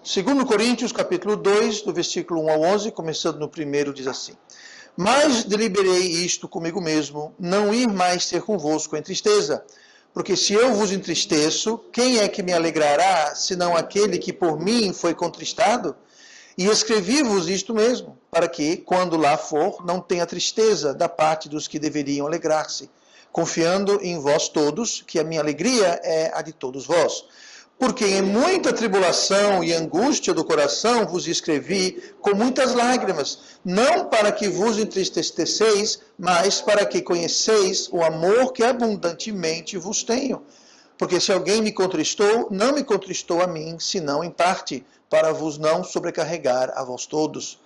2 Coríntios, capítulo 2, do versículo 1 ao 11, começando no primeiro, diz assim: Mas deliberei isto comigo mesmo, não ir mais ter convosco em tristeza. Porque se eu vos entristeço, quem é que me alegrará, senão aquele que por mim foi contristado? E escrevi-vos isto mesmo, para que, quando lá for, não tenha tristeza da parte dos que deveriam alegrar-se, confiando em vós todos, que a minha alegria é a de todos vós. Porque em muita tribulação e angústia do coração vos escrevi com muitas lágrimas, não para que vos entristeceis, mas para que conheceis o amor que abundantemente vos tenho. Porque se alguém me contristou, não me contristou a mim, senão em parte, para vos não sobrecarregar a vós todos.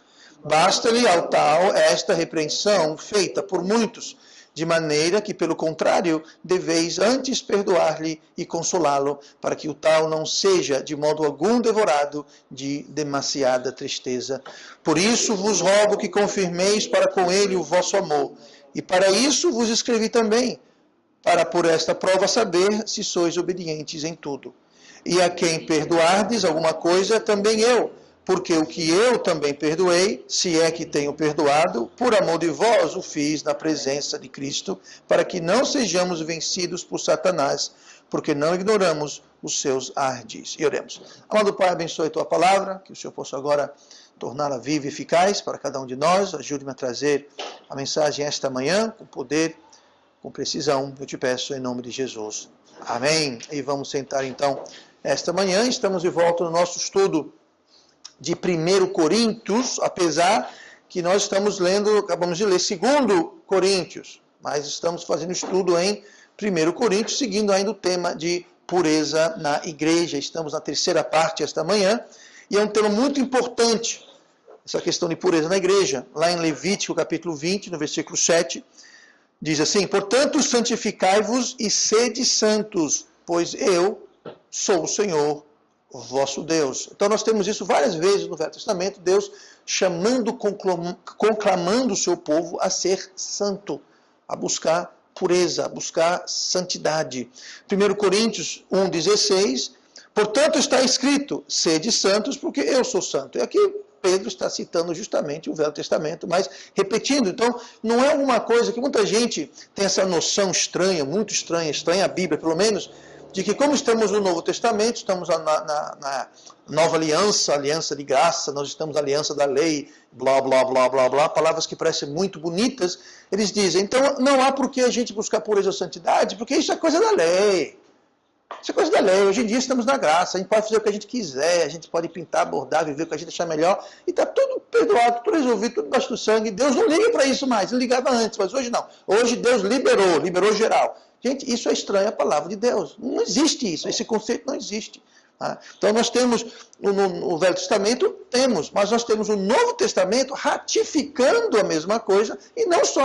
Basta-lhe ao tal esta repreensão feita por muitos, de maneira que, pelo contrário, deveis antes perdoar-lhe e consolá-lo, para que o tal não seja de modo algum devorado de demasiada tristeza. Por isso vos rogo que confirmeis para com ele o vosso amor, e para isso vos escrevi também, para por esta prova saber se sois obedientes em tudo. E a quem perdoardes alguma coisa, também eu, porque o que eu também perdoei, se é que tenho perdoado, por amor de vós o fiz na presença de Cristo, para que não sejamos vencidos por Satanás, porque não ignoramos os seus ardis. E oremos. Amado Pai, abençoe a tua palavra, que o Senhor possa agora torná-la viva e eficaz para cada um de nós. Ajude-me a trazer a mensagem esta manhã, com poder, com precisão, eu te peço em nome de Jesus. Amém. E vamos sentar então esta manhã. Estamos de volta no nosso estudo de 1 Coríntios, apesar que nós estamos lendo, acabamos de ler 2 Coríntios, mas estamos fazendo estudo em 1 Coríntios, seguindo ainda o tema de pureza na igreja. Estamos na terceira parte esta manhã, e é um tema muito importante, essa questão de pureza na igreja. Lá em Levítico, capítulo 20, no versículo 7, diz assim: Portanto, santificai-vos e sede santos, pois eu sou o Senhor, o vosso Deus. Então nós temos isso várias vezes no Velho Testamento, Deus chamando, conclamando o seu povo a ser santo, a buscar pureza, a buscar santidade. 1 Coríntios 1,16, portanto está escrito, sede santos, porque eu sou santo. E aqui Pedro está citando justamente o Velho Testamento, mas repetindo. Então, não é alguma coisa que muita gente tem essa noção estranha, muito estranha, estranha a Bíblia, pelo menos, de que como estamos no Novo Testamento, estamos na nova aliança, aliança de graça, nós estamos na aliança da lei, blá, blá, blá, blá, blá, palavras que parecem muito bonitas, eles dizem, então não há por que a gente buscar pureza ou santidade, porque isso é coisa da lei. Isso é coisa da lei. Hoje em dia estamos na graça, a gente pode fazer o que a gente quiser, a gente pode pintar, bordar, viver o que a gente achar melhor, e está tudo perdoado, tudo resolvido, tudo debaixo do sangue. Deus não liga para isso mais, ele ligava antes, mas hoje não. Hoje Deus liberou geral. Gente, isso é estranho a palavra de Deus. Não existe isso, esse conceito não existe. Tá? Então nós temos, no Velho Testamento, mas nós temos o Novo Testamento ratificando a mesma coisa, e não só,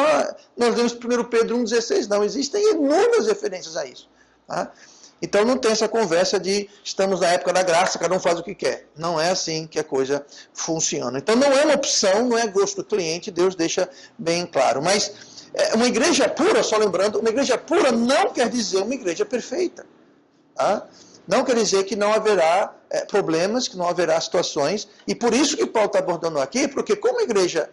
nós vemos 1 Pedro 1,16, não, existem inúmeras referências a isso. Tá? Então não tem essa conversa de estamos na época da graça, cada um faz o que quer. Não é assim que a coisa funciona. Então não é uma opção, não é gosto do cliente, Deus deixa bem claro. Mas uma igreja pura, só lembrando, uma igreja pura não quer dizer uma igreja perfeita. Tá? Não quer dizer que não haverá problemas, que não haverá situações. E por isso que Paulo está abordando aqui, porque como a igreja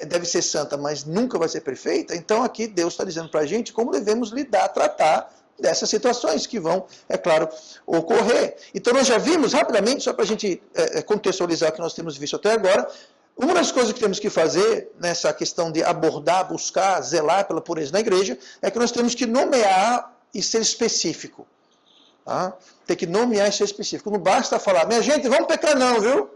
deve ser santa, mas nunca vai ser perfeita, então aqui Deus está dizendo para a gente como devemos lidar, tratar dessas situações que vão, é claro, ocorrer. Então nós já vimos rapidamente, só para a gente contextualizar o que nós temos visto até agora, uma das coisas que temos que fazer nessa questão de abordar, buscar, zelar pela pureza na igreja, é que nós temos que nomear e ser específico. Tá? Tem que nomear e ser específico. Não basta falar, minha gente, vamos pecar não, viu?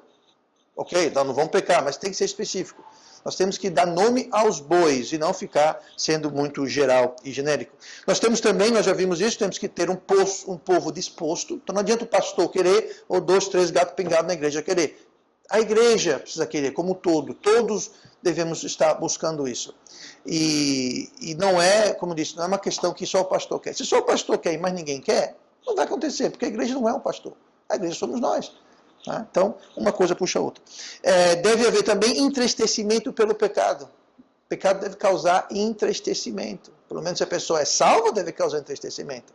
Ok, não vamos pecar, mas tem que ser específico. Nós temos que dar nome aos bois e não ficar sendo muito geral e genérico. Nós temos também, nós já vimos isso, temos que ter um povo disposto. Então não adianta o pastor querer ou 2, 3 gatos pingados na igreja querer. A igreja precisa querer, como um todo. Todos devemos estar buscando isso. E não é, como disse, não é uma questão que só o pastor quer. Se só o pastor quer e mais ninguém quer, não vai acontecer, porque a igreja não é um pastor. A igreja somos nós. Tá? Então, uma coisa puxa a outra. Deve haver também entristecimento pelo pecado. O pecado deve causar entristecimento. Pelo menos se a pessoa é salva, deve causar entristecimento.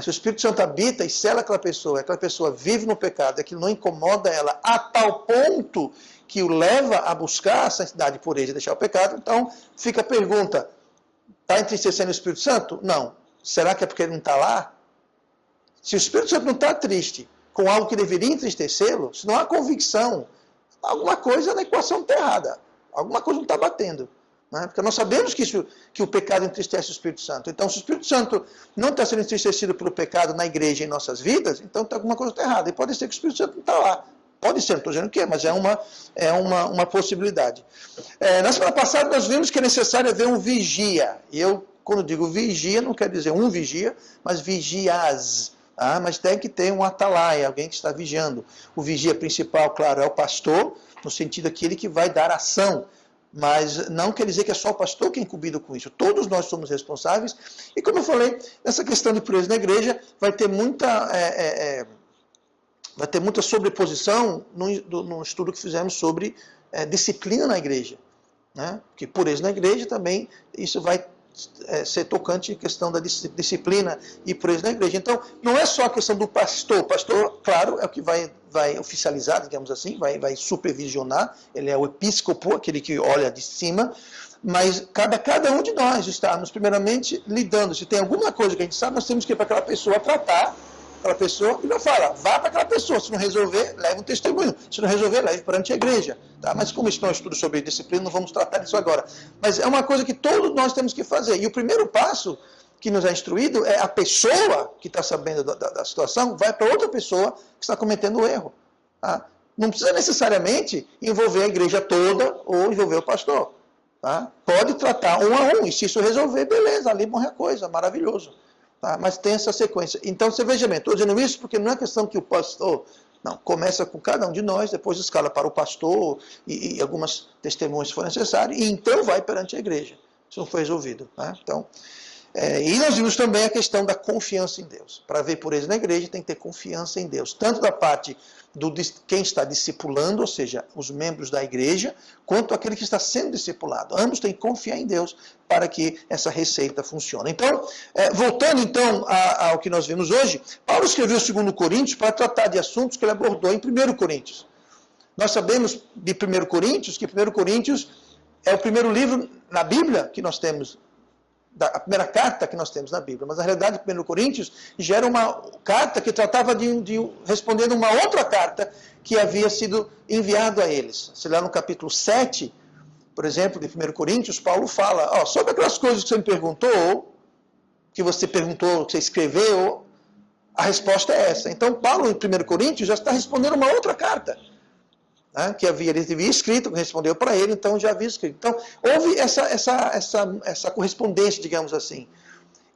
Se o Espírito Santo habita e sela aquela pessoa vive no pecado, aquilo não incomoda ela a tal ponto que o leva a buscar a santidade, pureza e deixar o pecado, então fica a pergunta, está entristecendo o Espírito Santo? Não. Será que é porque ele não está lá? Se o Espírito Santo não está triste com algo que deveria entristecê-lo, se não há convicção, alguma coisa na equação está errada. Alguma coisa não está batendo. Né? Porque nós sabemos que o pecado entristece o Espírito Santo. Então, se o Espírito Santo não está sendo entristecido pelo pecado na igreja, em nossas vidas, então alguma coisa está errada. E pode ser que o Espírito Santo não está lá. Pode ser, não estou dizendo que é, mas é uma possibilidade. Na semana passada nós vimos que é necessário haver um vigia. E eu, quando digo vigia, não quero dizer um vigia, mas vigias. Mas tem que ter um atalaia, alguém que está vigiando. O vigia principal, claro, é o pastor, no sentido aquele que vai dar ação. Mas não quer dizer que é só o pastor que é incumbido com isso. Todos nós somos responsáveis. E como eu falei, nessa questão de pureza na igreja, vai ter muita sobreposição no estudo que fizemos sobre disciplina na igreja. Né? Porque pureza na igreja também, isso vai ser tocante em questão da disciplina e pureza na igreja. Então, não é só a questão do pastor. O pastor, claro, é o que vai oficializar, digamos assim, vai supervisionar. Ele é o episcopo, aquele que olha de cima. Mas cada um de nós estarmos, primeiramente, lidando. Se tem alguma coisa que a gente sabe, nós temos que ir para aquela pessoa tratar. Aquela pessoa, e não fala, vá para aquela pessoa, se não resolver, leve um testemunho, se não resolver, leve perante a igreja, tá? Mas como isso não é um estudo sobre disciplina, não vamos tratar disso agora, mas é uma coisa que todos nós temos que fazer, e o primeiro passo que nos é instruído é a pessoa que está sabendo da situação, vai para outra pessoa que está cometendo o erro, tá? Não precisa necessariamente envolver a igreja toda, ou envolver o pastor, tá? Pode tratar um a um, e se isso resolver, beleza, ali morre a coisa, maravilhoso. Tá? Mas tem essa sequência. Então, você veja bem, estou dizendo isso porque não é questão que o pastor... Não, começa com cada um de nós, depois escala para o pastor e algumas testemunhas se for necessário, e então vai perante a igreja. Isso não foi resolvido. Tá? Então, e nós vimos também a questão da confiança em Deus. Para ver pureza na igreja, tem que ter confiança em Deus. Tanto da parte de quem está discipulando, ou seja, os membros da igreja, quanto aquele que está sendo discipulado. Ambos têm que confiar em Deus para que essa receita funcione. Então, voltando então ao que nós vimos hoje, Paulo escreveu 2 Coríntios para tratar de assuntos que ele abordou em 1 Coríntios. Nós sabemos de 1 Coríntios que 1 Coríntios é o primeiro livro na Bíblia que nós temos, a primeira carta que nós temos na Bíblia, mas na realidade 1 Coríntios já era uma carta que tratava de respondendo uma outra carta que havia sido enviada a eles. Se lá no capítulo 7, por exemplo, de 1 Coríntios, Paulo fala, sobre aquelas coisas que você me perguntou, que você escreveu, a resposta é essa. Então Paulo em 1 Coríntios já está respondendo uma outra carta, né, que ele havia escrito, respondeu para ele, então já havia escrito. Então, houve essa correspondência, digamos assim.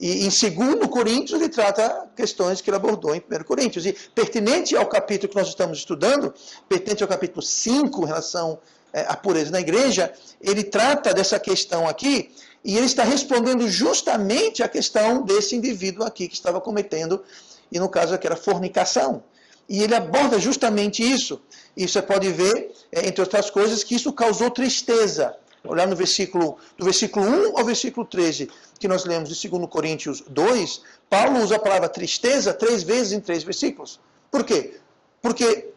E em 2 Coríntios ele trata questões que ele abordou em 1 Coríntios. E pertinente ao capítulo que nós estamos estudando, pertinente ao capítulo 5, em relação à pureza na igreja, ele trata dessa questão aqui, e ele está respondendo justamente à questão desse indivíduo aqui que estava cometendo, e no caso aqui era fornicação. E ele aborda justamente isso. E você pode ver, entre outras coisas, que isso causou tristeza. Olhar do versículo 1 ao versículo 13, que nós lemos de 2 Coríntios 2, Paulo usa a palavra tristeza 3 vezes em 3 versículos. Por quê? Porque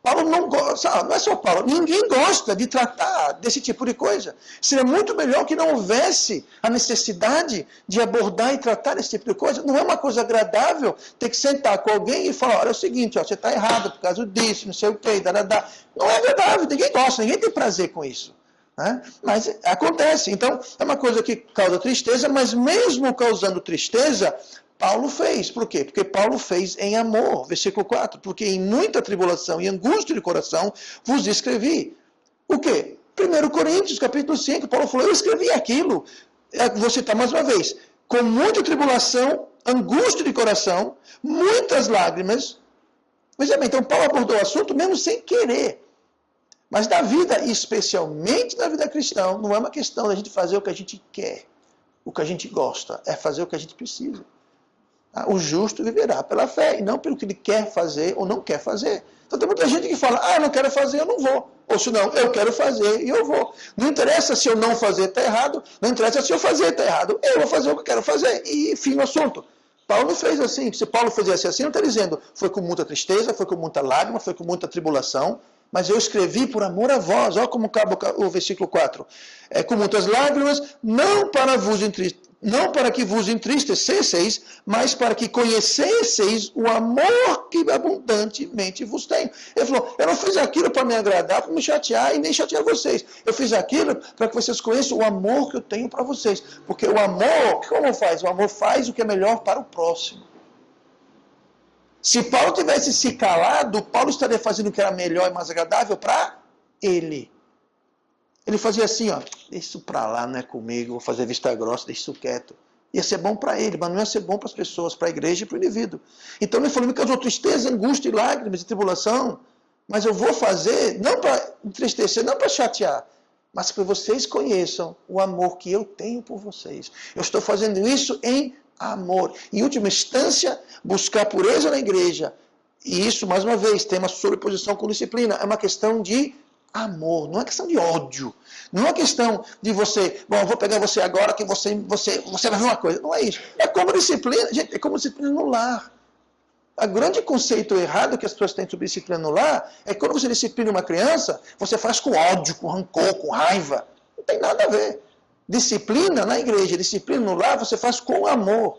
Paulo não gosta, não é só Paulo, ninguém gosta de tratar desse tipo de coisa. Seria muito melhor que não houvesse a necessidade de abordar e tratar desse tipo de coisa. Não é uma coisa agradável ter que sentar com alguém e falar, olha, é o seguinte, você está errado por causa disso, não sei o que, não é agradável, ninguém gosta, ninguém tem prazer com isso. Né? Mas acontece. Então, é uma coisa que causa tristeza, mas mesmo causando tristeza, Paulo fez. Por quê? Porque Paulo fez em amor. Versículo 4. Porque em muita tribulação e angústia de coração vos escrevi. O quê? 1 Coríntios, capítulo 5. Paulo falou, eu escrevi aquilo. Vou citar mais uma vez. Com muita tribulação, angústia de coração, muitas lágrimas. Mas então Paulo abordou o assunto mesmo sem querer. Mas na vida, especialmente na vida cristã, não é uma questão da gente fazer o que a gente quer, o que a gente gosta, é fazer o que a gente precisa. O justo viverá pela fé, e não pelo que ele quer fazer ou não quer fazer. Então tem muita gente que fala, eu não quero fazer, eu não vou. Ou se não, eu quero fazer e eu vou. Não interessa se eu não fazer, está errado. Não interessa se eu fazer, está errado. Eu vou fazer o que eu quero fazer. E fim do assunto. Paulo fez assim. Se Paulo fizesse assim, não está dizendo, foi com muita tristeza, foi com muita lágrima, foi com muita tribulação, mas eu escrevi por amor a vós. Olha como acaba o versículo 4. Com muitas lágrimas, não para que vos entristecesseis, mas para que conhecesseis o amor que abundantemente vos tenho. Ele falou, eu não fiz aquilo para me agradar, para me chatear e nem chatear vocês. Eu fiz aquilo para que vocês conheçam o amor que eu tenho para vocês. Porque o amor, como faz? O amor faz o que é melhor para o próximo. Se Paulo tivesse se calado, Paulo estaria fazendo o que era melhor e mais agradável para ele. Ele fazia assim, ó, deixa isso para lá, não é comigo, vou fazer vista grossa, deixa isso quieto. Ia ser bom para ele, mas não ia ser bom para as pessoas, para a igreja e para o indivíduo. Então ele falou, me causou tristeza, angústia, lágrimas e tribulação, mas eu vou fazer, não para entristecer, não para chatear, mas para que vocês conheçam o amor que eu tenho por vocês. Eu estou fazendo isso em amor. Em última instância, buscar pureza na igreja. E isso, mais uma vez, tem uma sobreposição com disciplina. É uma questão de amor, não é questão de ódio. Não é questão de você, bom, eu vou pegar você agora que você vai ver uma coisa. Não é isso. É como disciplina, gente, é como disciplina no lar. O grande conceito errado que as pessoas têm sobre disciplina no lar é que quando você disciplina uma criança, você faz com ódio, com rancor, com raiva. Não tem nada a ver. Disciplina na igreja, disciplina no lar, você faz com amor.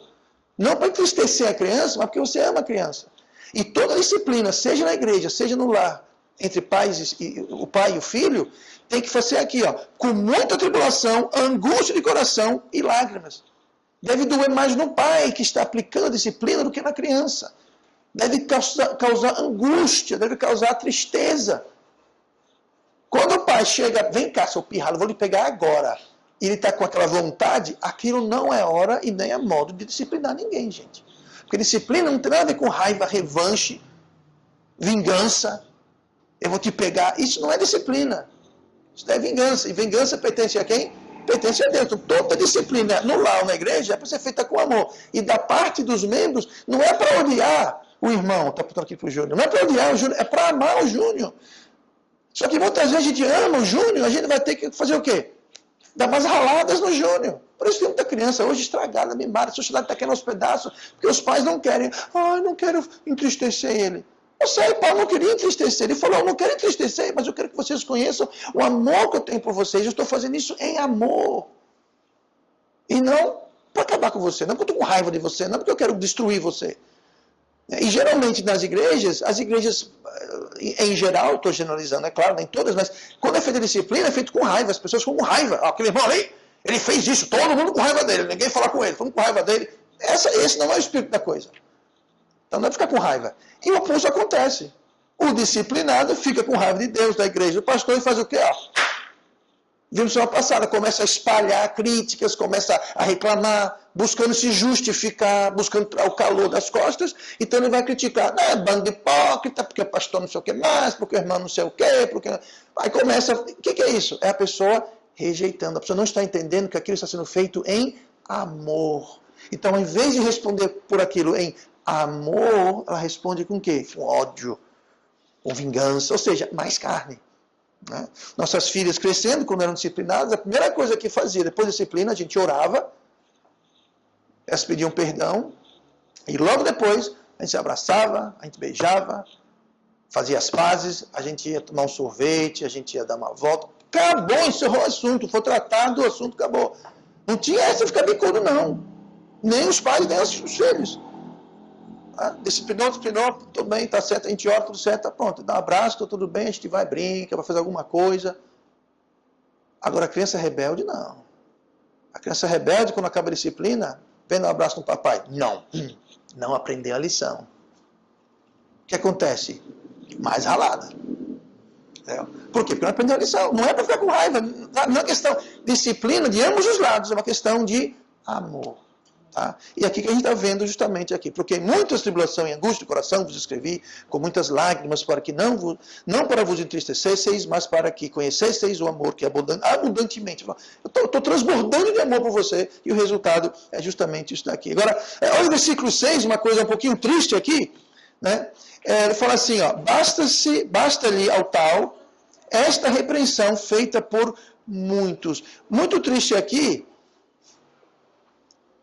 Não para entristecer a criança, mas porque você ama a criança. E toda disciplina, seja na igreja, seja no lar, entre pais e o pai e o filho, tem que fazer aqui, ó, com muita tribulação, angústia de coração e lágrimas. Deve doer mais no pai que está aplicando a disciplina do que na criança. Deve causar angústia, deve causar tristeza. Quando o pai chega, vem cá, seu pirralho, vou lhe pegar agora. E ele está com aquela vontade, aquilo não é hora e nem é modo de disciplinar ninguém, gente. Porque disciplina não tem nada a ver com raiva, revanche, vingança. Eu vou te pegar. Isso não é disciplina. Isso é vingança. E vingança pertence a quem? Pertence a Deus. Então, toda disciplina no lar ou na igreja é para ser feita com amor. E da parte dos membros, não é para odiar o irmão. Está apontando aqui para o Júnior. Não é para odiar o Júnior, é para amar o Júnior. Só que muitas vezes a gente ama o Júnior, a gente vai ter que fazer o quê? Dar umas raladas no Júnior. Por isso tem muita criança hoje estragada, mimada, a sociedade está querendo aos pedaços, porque os pais não querem. Ai, não quero entristecer ele. Eu sei, Paulo não queria entristecer. Ele falou, eu não quero entristecer, mas eu quero que vocês conheçam o amor que eu tenho por vocês. Eu estou fazendo isso em amor. E não para acabar com você, não porque eu estou com raiva de você, não porque eu quero destruir você. E geralmente nas igrejas, as igrejas em geral, estou generalizando, é claro, nem todas, mas quando é feita disciplina, é feito com raiva, as pessoas ficam com raiva. Aquele irmão ali, ele fez isso, todo mundo com raiva dele, ninguém fala com ele, todo mundo com raiva dele. Esse não é o espírito da coisa. Então não é ficar com raiva. E o oposto acontece. O disciplinado fica com raiva de Deus, da igreja, do pastor, e faz o quê? Vimos semana passada, começa a espalhar críticas, começa a reclamar, buscando se justificar, buscando o calor das costas, então ele vai criticar, bando de hipócrita, porque o pastor não sei o que mais, porque o irmão não sei o que, porque... Aí começa, o que é isso? É a pessoa rejeitando, a pessoa não está entendendo que aquilo está sendo feito em amor. Então, ao invés de responder por aquilo em amor, ela responde com o quê? Com ódio, com vingança, ou seja, mais carne. Né? Nossas filhas crescendo, quando eram disciplinadas, a primeira coisa que fazia, depois da disciplina, a gente orava, elas pediam perdão, e logo depois a gente se abraçava, a gente beijava, fazia as pazes, a gente ia tomar um sorvete, a gente ia dar uma volta. Acabou, encerrou o assunto, foi tratado, o assunto acabou. Não tinha essa de ficar bicudo, não. Nem os pais, nem os filhos. Disciplinou, tudo bem, tá certo, a gente ora, tudo certo, tá pronto, dá um abraço, tá tudo bem, a gente vai, brinca, vai fazer alguma coisa. Agora a criança rebelde, não. A criança rebelde, quando acaba a disciplina, vem dar um abraço no papai. Não aprendeu a lição. O que acontece? Mais ralada. Por quê? Porque não aprendeu a lição. Não é para ficar com raiva, não é uma questão de disciplina de ambos os lados, é uma questão de amor. Tá? E aqui que a gente está vendo justamente aqui, porque muitas tribulação e angústia do coração vos escrevi, com muitas lágrimas, para que não para vos entristecesseis, mas para que conhecesseis o amor que é abundantemente. Eu estou transbordando de amor por você, e o resultado é justamente isso daqui. Agora, olha o versículo 6, uma coisa um pouquinho triste aqui, né? Ele fala assim, ó, basta-lhe ao tal esta repreensão feita por muitos. Muito triste aqui.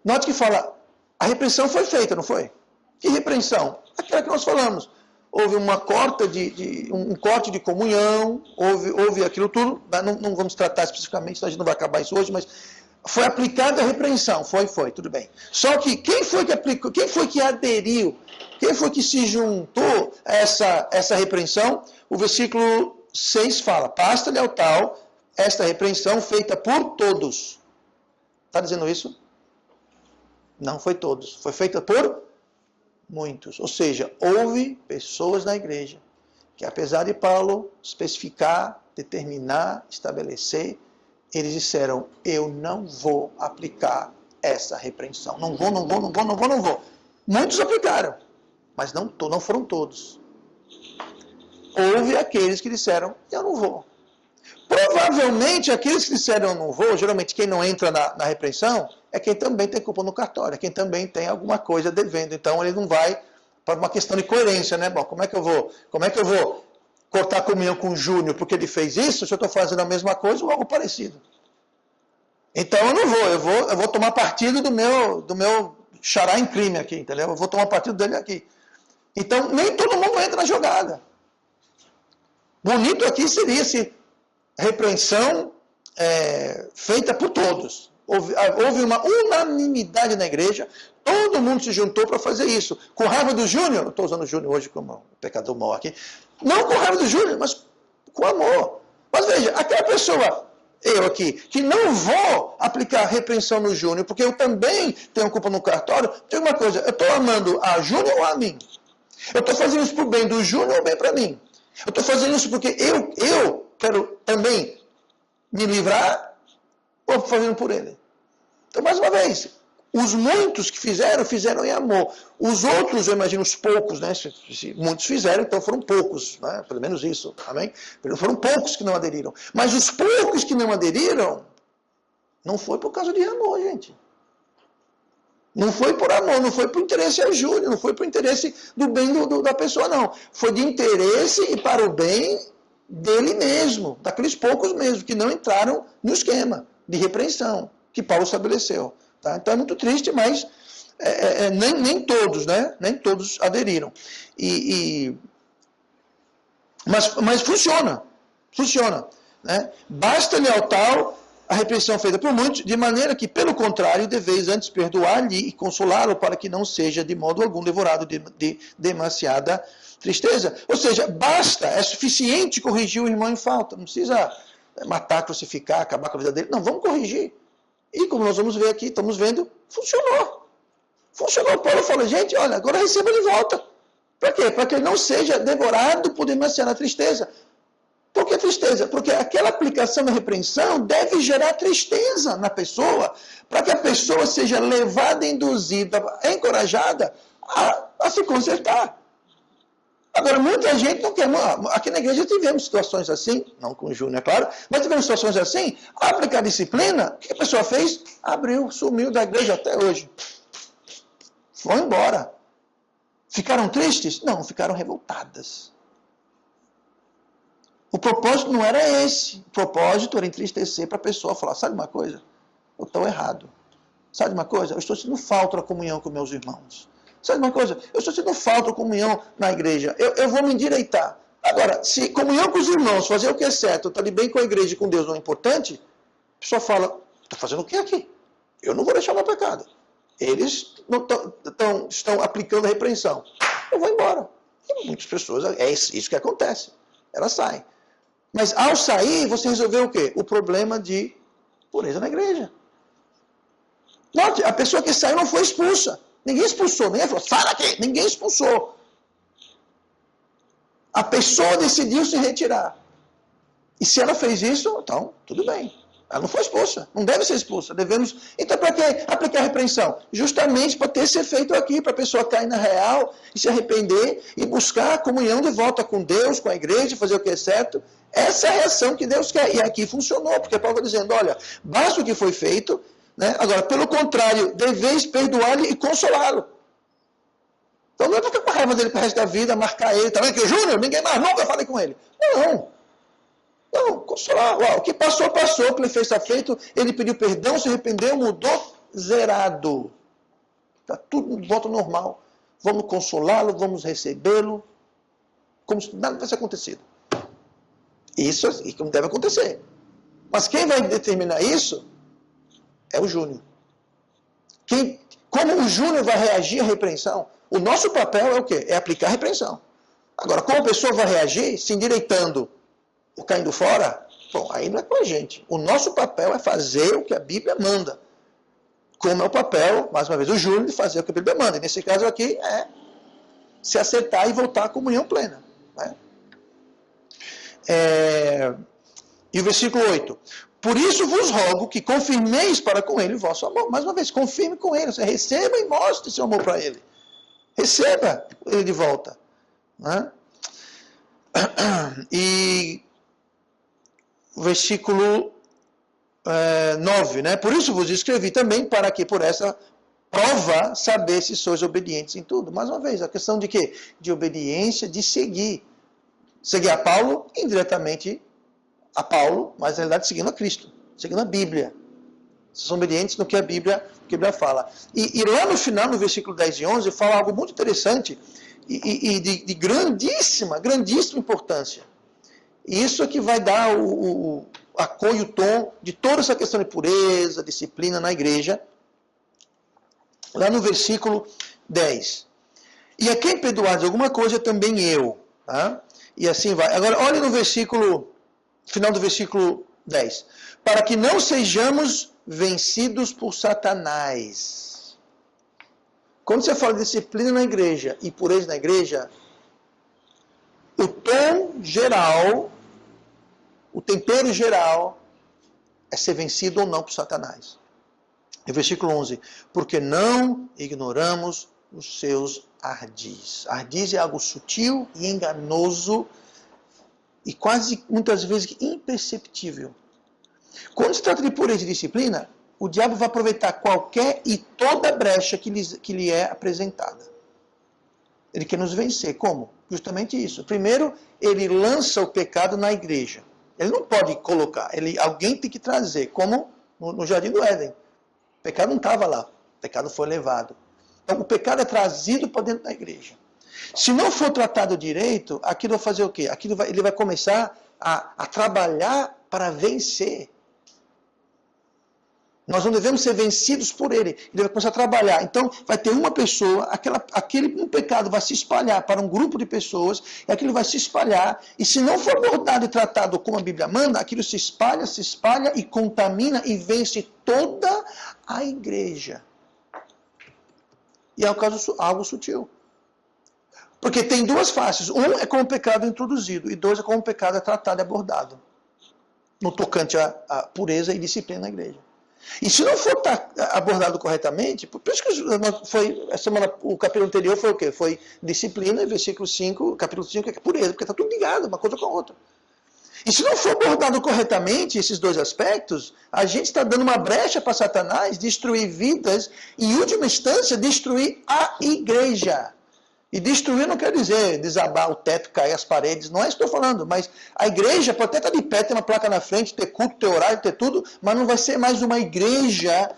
Note que fala, A repreensão foi feita, não foi? Que repreensão? Aquela que nós falamos. Houve um corte de comunhão, houve aquilo tudo, não vamos tratar especificamente, senão a gente não vai acabar isso hoje, mas foi aplicada a repreensão, foi, tudo bem. Só que quem foi que aplicou, quem foi que aderiu, quem foi que se juntou a essa repreensão? O versículo 6 fala, basta-lhe ao tal esta repreensão feita por todos. Está dizendo isso? Não foi todos, foi feita por muitos. Ou seja, houve pessoas na igreja que, apesar de Paulo especificar, determinar, estabelecer, eles disseram, eu não vou aplicar essa repreensão. Não vou. Muitos aplicaram, mas não foram todos. Houve aqueles que disseram, eu não vou. Provavelmente, aqueles que disseram eu não vou, geralmente quem não entra na repreensão, é quem também tem culpa no cartório, é quem também tem alguma coisa devendo. Então, ele não vai, para uma questão de coerência, né? Bom, como é que eu vou cortar a comunhão com o Júnior porque ele fez isso, se eu estou fazendo a mesma coisa ou algo parecido? Então, eu não vou, eu vou tomar partido do meu xará em crime aqui, entendeu? Eu vou tomar partido dele aqui. Então, nem todo mundo entra na jogada. Bonito aqui seria se repreensão feita por todos. Houve uma unanimidade na igreja, todo mundo se juntou para fazer isso. Com raiva do Júnior, eu estou usando o Júnior hoje como pecador mau aqui, não com raiva do Júnior, mas com amor. Mas veja, aquela pessoa, eu aqui, que não vou aplicar repreensão no Júnior, porque eu também tenho culpa no cartório, tem uma coisa, eu estou amando a Júnior ou a mim? Eu estou fazendo isso para o bem do Júnior ou bem para mim? Eu estou fazendo isso porque eu quero também me livrar ou fazendo por ele? Então, mais uma vez, os muitos que fizeram em amor. Os outros, eu imagino, os poucos, né? Se muitos fizeram, então foram poucos, né? Pelo menos isso, amém? Foram poucos que não aderiram. Mas os poucos que não aderiram, não foi por causa de amor, gente. Não foi por amor, não foi por interesse a Júnior, não foi por interesse do bem da pessoa, não. Foi de interesse e para o bem dele mesmo, daqueles poucos mesmo, que não entraram no esquema de repreensão que Paulo estabeleceu. Tá? Então é muito triste, mas nem todos, né? Nem todos aderiram. Mas funciona. Né? Basta-lhe ao tal a repreensão feita por muitos, de maneira que, pelo contrário, deveis antes perdoar-lhe e consolá-lo para que não seja de modo algum devorado de demasiada tristeza. Ou seja, basta, é suficiente corrigir o irmão em falta. Não precisa matar, crucificar, acabar com a vida dele. Não, vamos corrigir. E como nós vamos ver aqui, estamos vendo, funcionou. Funcionou. Paulo fala, gente, olha, agora receba de volta. Para quê? Para que ele não seja devorado por demasiada tristeza. Por que tristeza? Porque aquela aplicação da repreensão deve gerar tristeza na pessoa, para que a pessoa seja levada, induzida, encorajada a se consertar. Agora, muita gente não quer. Aqui na igreja tivemos situações assim, não com o Júnior, é claro, mas tivemos situações assim, aplicar disciplina, o que a pessoa fez? Abriu, sumiu da igreja até hoje. Foi embora. Ficaram tristes? Não, ficaram revoltadas. O propósito não era esse. O propósito era entristecer para a pessoa falar, sabe uma coisa? Eu estou errado. Sabe uma coisa? Eu estou sendo falta da comunhão com meus irmãos. Sabe uma coisa? Eu estou sendo falta da comunhão na igreja. Eu vou me endireitar. Agora, se comunhão com os irmãos, fazer o que é certo, estar bem com a igreja e com Deus não é importante, a pessoa fala, estou fazendo o que aqui? Eu não vou deixar o meu pecado. Eles estão aplicando a repreensão. Eu vou embora. E muitas pessoas, é isso que acontece. Elas saem. Mas ao sair, você resolveu o quê? O problema de pureza na igreja. Note, a pessoa que saiu não foi expulsa. Ninguém expulsou, ninguém falou, sai daqui, ninguém expulsou. A pessoa decidiu se retirar. E se ela fez isso, então, tudo bem. Ela não foi expulsa, não deve ser expulsa. Então, para que aplicar a repreensão? Justamente para ter esse efeito aqui, para a pessoa cair na real e se arrepender e buscar a comunhão de volta com Deus, com a igreja, fazer o que é certo. Essa é a reação que Deus quer. E aqui funcionou, porque Paulo está dizendo, olha, basta o que foi feito, né? Agora, pelo contrário, deveis perdoar-lhe e consolá-lo. Então não é para ficar com a raiva dele para o resto da vida, marcar ele, tá vendo que o Júnior, ninguém mais nunca falei com ele. Não, consolar. O que passou, o que ele fez está feito, ele pediu perdão, se arrependeu, mudou, zerado. está tudo de volta ao normal. Vamos consolá-lo, vamos recebê-lo, como se nada tivesse acontecido. Isso é como deve acontecer. Mas quem vai determinar isso é o Júnior. Como o Júnior vai reagir à repreensão? O nosso papel é o quê? É aplicar a repreensão. Agora, como a pessoa vai reagir, se endireitando ou caindo fora, bom, aí não é com a gente. O nosso papel é fazer o que a Bíblia manda. Como é o papel, mais uma vez, do Júnior de fazer o que a Bíblia manda. E nesse caso aqui é se acertar e voltar à comunhão plena. Né? E o versículo 8. Por isso vos rogo que confirmeis para com ele o vosso amor. Mais uma vez, confirme com ele. Você receba e mostre seu amor para ele. Receba ele de volta. Né? E o versículo 9, né? Por isso vos escrevi também, para que por essa prova saber se sois obedientes em tudo. Mais uma vez, a questão de quê? De obediência, de seguir. Seguir a Paulo, indiretamente a Paulo, mas na realidade seguindo a Cristo, seguindo a Bíblia. Vocês são obedientes no que a Bíblia fala. E lá no final, no versículo 10 e 11, fala algo muito interessante e de grandíssima importância. E isso é que vai dar a cor e o tom de toda essa questão de pureza, disciplina na igreja. Lá no versículo 10. E a quem perdoar de alguma coisa, também eu. Tá? E assim vai. Agora, olhe no final do versículo 10. Para que não sejamos vencidos por Satanás. Quando você fala de disciplina na igreja e pureza na igreja, o tom geral, o tempero geral, é ser vencido ou não por Satanás. E versículo 11. Porque não ignoramos os seus ardis. Ardis é algo sutil e enganoso e quase, muitas vezes, imperceptível. Quando se trata de pureza e disciplina, o diabo vai aproveitar qualquer e toda brecha que lhe é apresentada. Ele quer nos vencer. Como? Justamente isso. Primeiro, ele lança o pecado na igreja. Ele não pode colocar. Alguém tem que trazer, como no Jardim do Éden. O pecado não estava lá. O pecado foi levado. Então, o pecado é trazido para dentro da igreja. Se não for tratado direito, aquilo vai fazer o quê? Ele vai começar a trabalhar para vencer. Nós não devemos ser vencidos por ele. Ele vai começar a trabalhar. Então, vai ter uma pessoa, um pecado vai se espalhar para um grupo de pessoas, e aquilo vai se espalhar, e se não for abordado e tratado como a Bíblia manda, aquilo se espalha e contamina e vence toda a igreja. E é algo sutil. Porque tem duas faces. Um é como o pecado é introduzido, e dois é como o pecado é tratado e abordado. No tocante à pureza e disciplina na igreja. E se não for abordado corretamente, por isso que o capítulo anterior foi o quê? Foi disciplina, e versículo 5, capítulo 5 é pureza, porque está tudo ligado, uma coisa com a outra. E se não for abordado corretamente esses dois aspectos, a gente está dando uma brecha para Satanás destruir vidas e, em última instância, destruir a igreja. E destruir não quer dizer desabar o teto, cair as paredes, não é isso que estou falando, mas a igreja pode até estar de pé, ter uma placa na frente, ter culto, ter horário, ter tudo, mas não vai ser mais uma igreja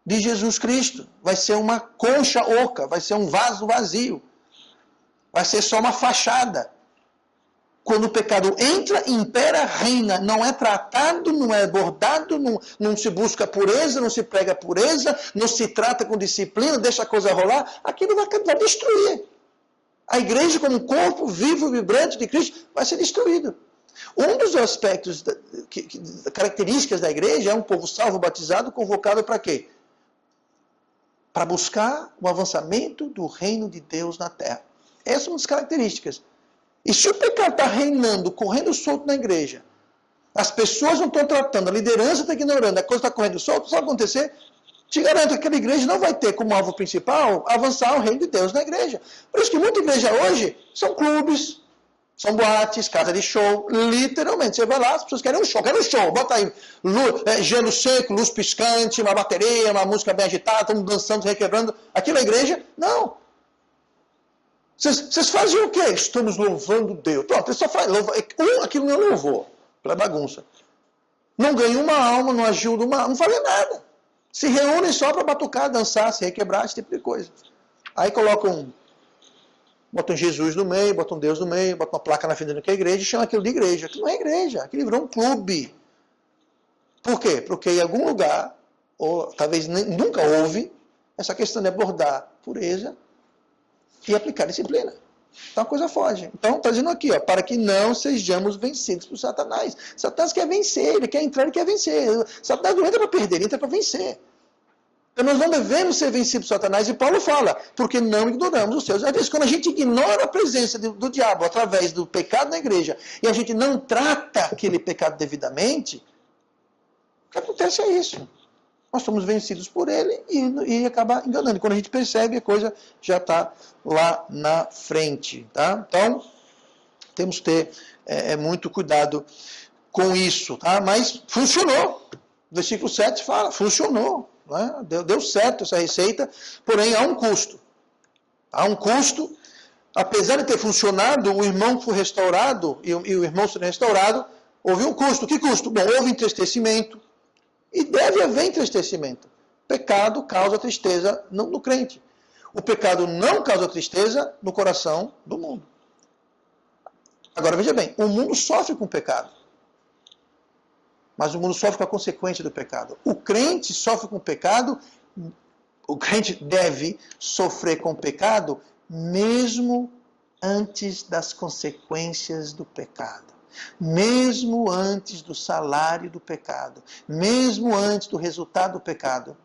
de Jesus Cristo. Vai ser uma concha oca, vai ser um vaso vazio. Vai ser só uma fachada. Quando o pecado entra, impera, reina, não é tratado, não é abordado, não se busca pureza, não se prega pureza, não se trata com disciplina, deixa a coisa rolar, aquilo vai destruir. A igreja, como um corpo vivo, vibrante de Cristo, vai ser destruído. Um dos aspectos, características da igreja é um povo salvo, batizado, convocado para quê? Para buscar o avançamento do reino de Deus na terra. Essa é uma das características. E se o pecado está reinando, correndo solto na igreja, as pessoas não estão tratando, a liderança está ignorando, a coisa está correndo solto, sabe o que vai acontecer? Te garanto que aquela igreja não vai ter como alvo principal avançar o reino de Deus na igreja. Por isso que muita igreja hoje são clubes, são boates, casa de show, literalmente. Você vai lá, as pessoas querem um show, bota aí gelo seco, luz piscante, uma bateria, uma música bem agitada, estamos dançando, requebrando. Aquilo é igreja? Não. Vocês fazem o quê? Estamos louvando Deus. Pronto, só faz aquilo não é louvor, pela bagunça. Não ganha uma alma, não ajuda não faz nada. Se reúnem só para batucar, dançar, se requebrar, esse tipo de coisa. Aí botam Jesus no meio, botam Deus no meio, botam uma placa na frente que é igreja e chamam aquilo de igreja. Aquilo não é igreja, aquilo virou um clube. Por quê? Porque em algum lugar, ou talvez nunca houve, essa questão de abordar pureza e aplicar disciplina. Então a coisa foge. Então está dizendo aqui, ó, para que não sejamos vencidos por Satanás. Satanás quer vencer, ele quer entrar, ele quer vencer. Satanás não entra para perder, ele entra para vencer. Então nós não devemos ser vencidos por Satanás, e Paulo fala, porque não ignoramos os seus. Às vezes, quando a gente ignora a presença do diabo através do pecado na igreja, e a gente não trata aquele pecado devidamente, o que acontece é isso. Nós somos vencidos por ele e acaba enganando. E quando a gente percebe, a coisa já está lá na frente. Tá? Então, temos que ter muito cuidado com isso. Tá? Mas funcionou. O versículo 7 fala, funcionou. Né? Deu certo essa receita, porém há um custo. Há um custo. Apesar de ter funcionado, o irmão foi restaurado, e o irmão sendo restaurado, houve um custo. Que custo? Bom, houve entristecimento. E deve haver entristecimento. Pecado causa tristeza no crente. O pecado não causa tristeza no coração do mundo. Agora veja bem, o mundo sofre com o pecado. Mas o mundo sofre com a consequência do pecado. O crente sofre com o pecado, o crente deve sofrer com o pecado mesmo antes das consequências do pecado. Mesmo antes do salário do pecado, mesmo antes do resultado do pecado,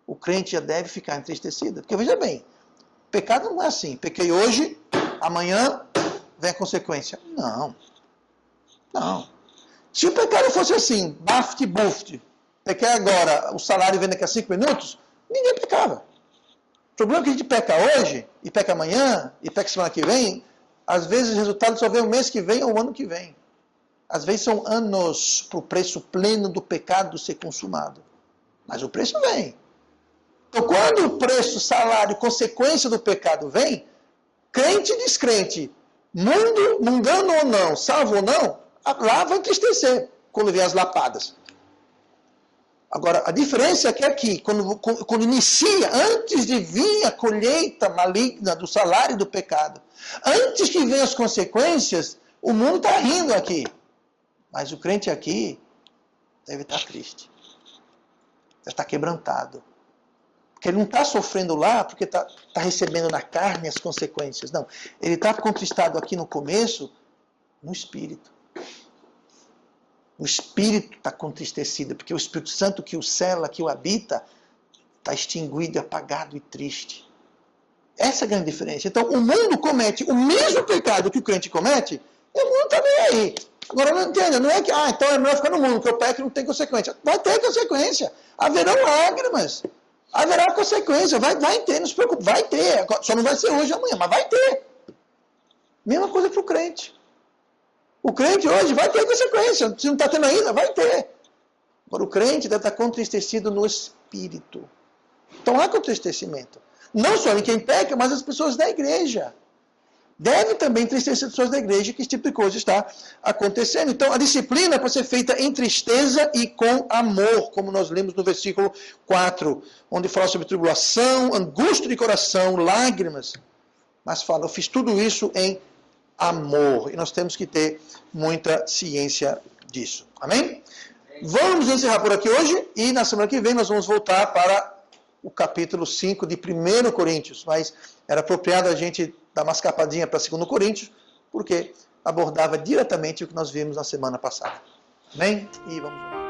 o crente já deve ficar entristecido. Porque veja bem, pecado não é assim. Pequei hoje, amanhã vem a consequência. Não. Não. Se o pecado fosse assim, baft-buft, pequei agora, o salário vem daqui a 5 minutos, ninguém pecava. O problema é que a gente peca hoje, e peca amanhã, e peca semana que vem, às vezes o resultado só vem o mês que vem ou o ano que vem. Às vezes são anos para o preço pleno do pecado ser consumado. Mas o preço vem. Então, quando o preço, salário, consequência do pecado vem, crente e descrente, mundano ou não, salvo ou não, lá vai entristecer quando vem as lapadas. Agora, a diferença é que aqui, quando inicia, antes de vir a colheita maligna do salário do pecado, antes que venham as consequências, o mundo está rindo aqui. Mas o crente aqui deve estar triste. Deve estar quebrantado. Porque ele não está sofrendo lá porque está recebendo na carne as consequências. Não. Ele está contristado aqui no começo, no espírito. O espírito está contristecido, porque o Espírito Santo que o cela, que o habita, está extinguido, apagado e triste. Essa é a grande diferença. Então, o mundo comete o mesmo pecado que o crente comete, e o mundo está nem aí. Agora, não entenda, não é que, então é melhor ficar no mundo, que o pecado não tem consequência. Vai ter consequência. Haverão lágrimas. Haverá consequência. Vai ter, não se preocupe, vai ter. Só não vai ser hoje, amanhã, mas vai ter. Mesma coisa para o crente. O crente hoje vai ter consequência. Se não está tendo ainda, vai ter. Agora, o crente deve estar contristecido no espírito. Então, há contristecimento. Não só em quem peca, mas as pessoas da igreja. Deve também entristecer as pessoas da igreja que esse tipo de coisa está acontecendo. Então, a disciplina pode ser feita em tristeza e com amor, como nós lemos no versículo 4, onde fala sobre tribulação, angústia de coração, lágrimas. Mas fala, eu fiz tudo isso em amor. E nós temos que ter muita ciência disso. Amém? Vamos encerrar por aqui hoje e na semana que vem nós vamos voltar para o capítulo 5 de 1 Coríntios. Mas era apropriado a gente dar uma escapadinha para 2 Coríntios, porque abordava diretamente o que nós vimos na semana passada. Amém? E vamos lá.